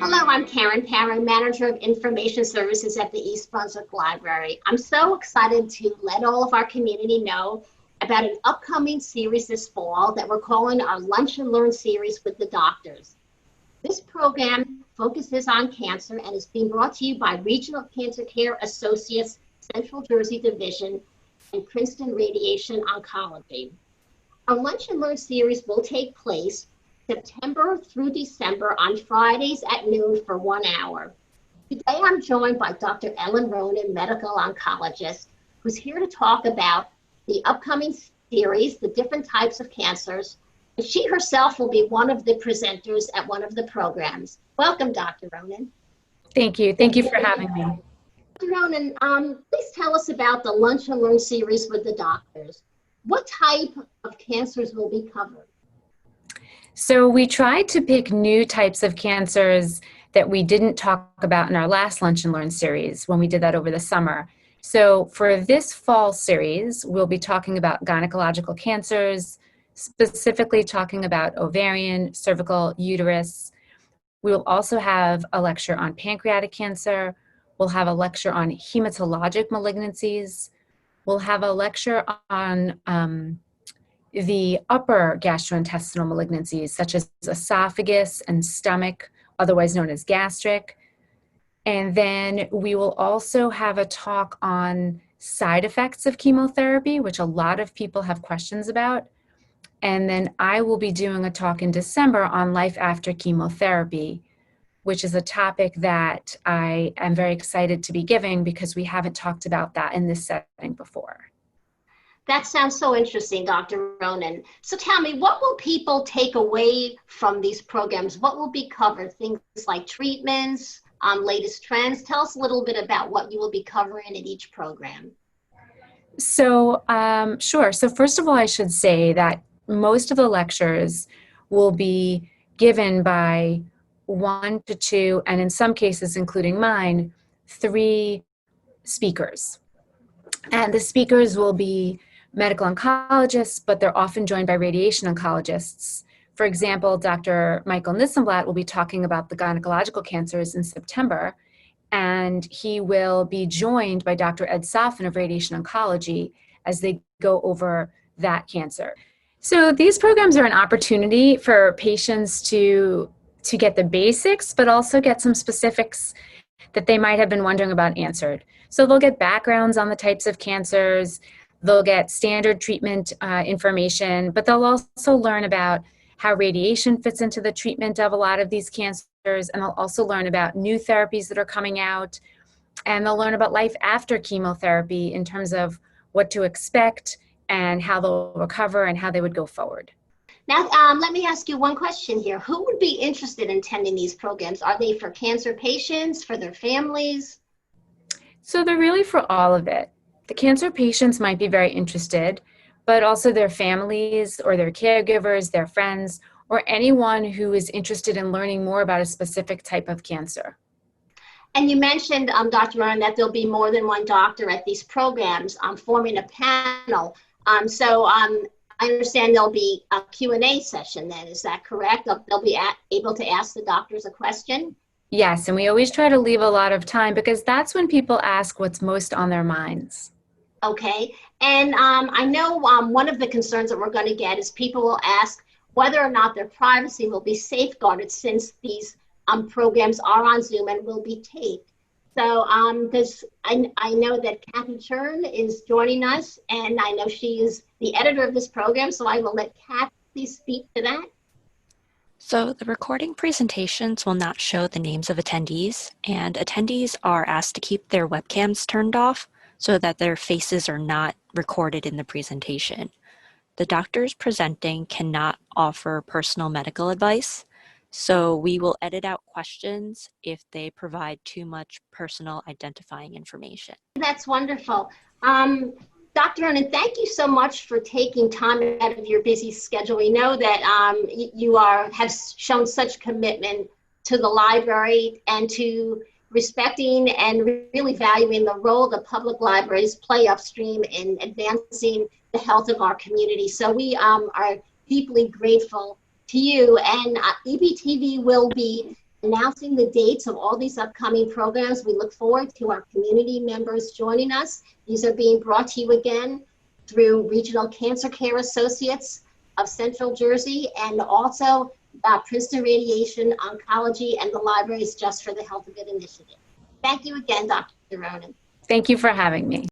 Hello, I'm Karen Parra, Manager of Information Services at the East Brunswick Library. I'm so excited to let all of our community know about an upcoming series this fall that we're calling our Lunch and Learn series with the doctors. This program focuses on cancer and is being brought to you by Regional Cancer Care Associates, Central Jersey Division, and Princeton Radiation Oncology. Our Lunch and Learn series will take place September through December on Fridays at noon for 1 hour. Today I'm joined by Dr. Ellen Ronan, medical oncologist, who's here to talk about the upcoming series, the different types of cancers, and she herself will be one of the presenters at one of the programs. Welcome, Dr. Ronan. Thank you. Thank you for having me. Dr. Ronan, please tell us about the Lunch and Learn series with the doctors. What type of cancers will be covered? So we tried to pick new types of cancers that we didn't talk about in our last Lunch and Learn series when we did that over the summer. So for this fall series, we'll be talking about gynecological cancers, specifically talking about ovarian, cervical, uterus. We will also have a lecture on pancreatic cancer. We'll have a lecture on hematologic malignancies. We'll have a lecture on the upper gastrointestinal malignancies, such as esophagus and stomach, otherwise known as gastric. And then we will also have a talk on side effects of chemotherapy, which a lot of people have questions about. And then I will be doing a talk in December on life after chemotherapy, which is a topic that I am very excited to be giving because we haven't talked about that in this setting before. That sounds so interesting, Dr. Ronan. So tell me, what will people take away from these programs? What will be covered? Things like treatments, latest trends. Tell us a little bit about what you will be covering in each program. So, sure. So first of all, I should say that most of the lectures will be given by 1 to 2, and in some cases, including mine, 3 speakers. And the speakers will be medical oncologists, but they're often joined by radiation oncologists. For example, Dr. Michael Nissenblatt will be talking about the gynecological cancers in September, and he will be joined by Dr. Ed Sofin of radiation oncology as they go over that cancer. So these programs are an opportunity for patients to get the basics, but also get some specifics that they might have been wondering about answered. So they'll get backgrounds on the types of cancers, they'll get standard treatment information, but they'll also learn about how radiation fits into the treatment of a lot of these cancers, and they'll also learn about new therapies that are coming out, and they'll learn about life after chemotherapy in terms of what to expect and how they'll recover and how they would go forward. Now, let me ask you one question here. Who would be interested in attending these programs? Are they for cancer patients, for their families? So they're really for all of it. The cancer patients might be very interested, but also their families or their caregivers, their friends, or anyone who is interested in learning more about a specific type of cancer. And you mentioned, Dr. Ronan, that there'll be more than one doctor at these programs forming a panel. I understand there'll be a Q&A session then, is that correct? They'll be able to ask the doctors a question? Yes, and we always try to leave a lot of time because that's when people ask what's most on their minds. Okay, and I know one of the concerns that we're going to get is people will ask whether or not their privacy will be safeguarded since these programs are on Zoom and will be taped. So I know that Kathy Chern is joining us, and I know she is the editor of this program, so I will let Kathy speak to that. So the recording presentations will not show the names of attendees, and attendees are asked to keep their webcams turned off so that their faces are not recorded in the presentation. The doctors presenting cannot offer personal medical advice, so we will edit out questions if they provide too much personal identifying information. That's wonderful. Dr. Ronan, thank you so much for taking time out of your busy schedule. We know that you have shown such commitment to the library and to respecting and really valuing the role the public libraries play upstream in advancing the health of our community. So we are deeply grateful to you. And EBTV will be announcing the dates of all these upcoming programs. We look forward to our community members joining us. These are being brought to you again through Regional Cancer Care Associates of Central Jersey, and also Princeton Radiation Oncology and the Libraries Just for the Health of It initiative. Thank you again, Dr. Ronan. Thank you for having me.